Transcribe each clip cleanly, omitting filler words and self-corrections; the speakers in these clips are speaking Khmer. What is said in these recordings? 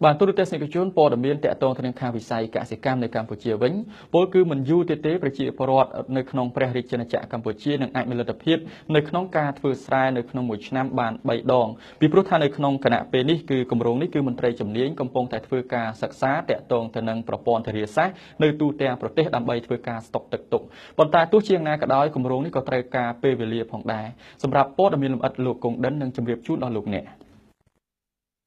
បាទទូរទស្សនិកជនព័ត៌មានតកតងទៅនឹងខាងវិស័យកសិកម្មនៅកម្ពុជាវិញពលគឺមិនយូរទេប្រជាពលរដ្ឋនៅក្នុងព្រះរាជាណាចក្រកម្ពុជានឹងអាចមានលទ្ធភាពនៅក្នុងការធ្វើស្រែនៅក្នុងមួយឆ្នាំបាន3ដងពីព្រោះថានៅក្នុងគណៈពេលនេះគឺគម្រោងនេះគឺមន្ត្រីជំនាញកំពុងតែធ្វើការសិក្សាតកតងទៅនឹងប្រព័ន្ធធារាសាស្ត្រនៅទូទាំងប្រទេសដើម្បីធ្វើការស្តុកទឹកទុកប៉ុន្តែទោះជាយ៉ាងណាក៏ដោយគម្រោងនេះក៏ត្រូវការពេលវេលាផងដែរសម្រាប់ព័ត៌មានលម្អិតលោកគង់ដិននឹងជម្រាបជូនដល់លោកអ្នក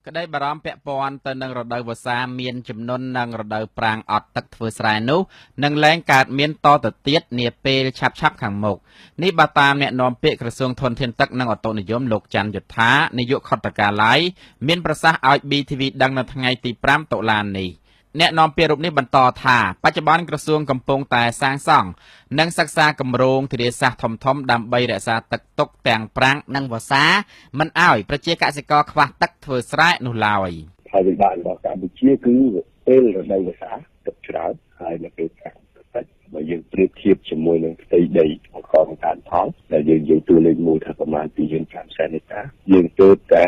ក្តីបារម្ភពាក់ព័ន្ធទៅនឹងរដូវវស្សាមានជំនន់និងរដូវប្រាំងអត់ទឹកធ្វើស្រែនោះនឹងលែងកើតមានតទៅទៀតនាពេលឆាប់ខាងមុខនេះបើតាមអ្នកនាំពាក្យក្រសួងធនធានទឹកនិងអូតូនិយមលោកច័ន្ទយុធានាយកខុទ្ទកាល័យមានប្រសាសន៍ឲ្យ BTV ដឹងនៅថ្ងៃទី5តុលានេះអ្នកនាំពាក្យរូបនេះបន្តថាបច្ចុប្បន្នក្រសួងកំពុងតែសាងសង់និងសិក្សាគម្រោងធារាសាស្ត្រធំៗដើម្បីរក្សាទឹកទុកទាំងប្រាំងនិងវស្សាមិនឲ្យប្រជាកសិករខ្វះទឹកធ្វើស្រែនោះឡើយហើយវិបាករបស់កម្ពុជាគឺពេលរដូវវស្សាទឹកច្រើនហើយនៅពេលប្រាំងទឹកបើយើងប្រៀបធៀបជាមួយនឹងផ្ទៃដីបង្កបង្កើនផលដែលយើងនិយាយតួលេខមួយថាប្រមាណ2.5 សែនហិកតាយើងទើបតែ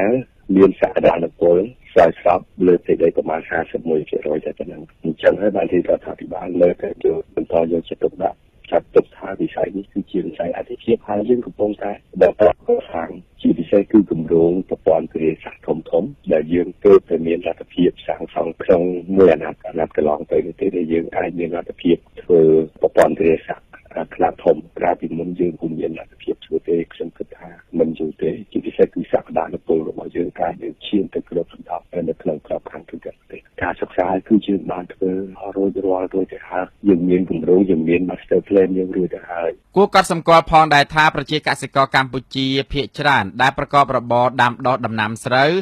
មានសក្តានុពលស្រោចស្រពលើផ្ទៃដីប្រមាណ 51% តែប៉ុណ្ណឹងអញ្ចឹងហើយបានទីរដ្ឋាភិបាលលើកទៅយកបន្តយកចិត្តទុកដាក់ចាត់ទុកថាវិស័យនេះគឺជាវិស័យអាទិភាពហើយយើងកំពុងតែបន្តកសាងជាពិសេសគឺគម្រោងប្រព័ន្ធធារាសាស្ត្រធំដែលយើងទើបតែមានលទ្ធភាពសាងសង់ក្នុងមួយអាណត្តិកន្លងទៅនេះទេដែលយើងអាចមានលទ្ធភាពធ្វើប្រព័ន្ធធារាសាស្ត្រខ្នាតធំក្រៅពីមុនយើងពុំមានលទ្ធភាពធ្វើទេខ្ញុំគិតថាមិនយូរទេជាពិសេសគឺសក្តានុពលរបស់យើងការយើងឈានទៅគ្រប់សណ្ដាប់នៅក្នុងក្របខ័ណ្ឌទូទាំងប្រទេសការសិក្សាគឺជាបានធ្វើរួចរាល់រួចទៅហើយយើងមានគម្រោងយើងមាន master plan យើងរួចទៅហើយគួរកត់សម្គាល់ផងដែរថាប្រជាកសិករកម្ពុជាភាគច្រើនដែលប្រកបរបរដាំដុះដំណាំស្រូវ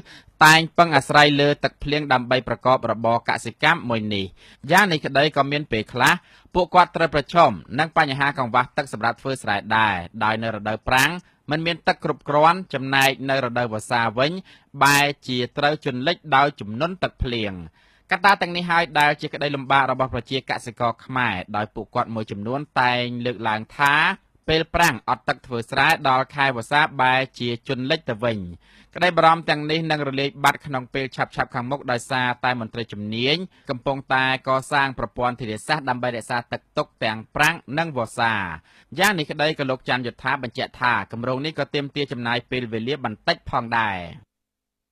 តែងពឹងអាស្រ័យលើទឹកភ្លៀងដើម្បីប្រកបរបរកសិកម្មមួយនេះយ៉ាងនេះក្តីក៏មានពេលខ្លះពួកគាត់ត្រូវប្រឈមនឹងបញ្ហាកង្វះទឹកសម្រាប់ធ្វើស្រែដែរដោយនៅរដូវប្រាំងមិនមានទឹកគ្រប់គ្រាន់ចំណែកនៅរដូវវស្សាវិញបែរជាត្រូវជន់លិចដោយជំនន់ទឹកភ្លៀងកត្តាទាំងនេះហើយដែលជាក្តីលំបាករបស់ប្រជាកសិករខ្មែរដោយពួកគាត់មួយចំនួនតែងលើកឡើងថាពេលប្រាំងអត់ទឹកធ្វើស្រែដល់ខែវស្សាបែរជាជន់លិចទៅវិញក្តីបារម្ភទាំងនេះនឹងរលាយបាត់ក្នុងពេលឆាប់ខាងមុខដោយសារតែមន្ត្រីជំនាញកំពុងតែកសាងប្រព័ន្ធធារាសាស្ត្រដើម្បីរក្សាទឹកទុកទាំងប្រាំងនិងវស្សាយ៉ាងនេះក្តីក៏លោកច័ន្ទយុធាបញ្ជាក់ថាគម្រោងនេះក៏ទាមទារចំណាយពេលវេលាបន្តិចផងដែរ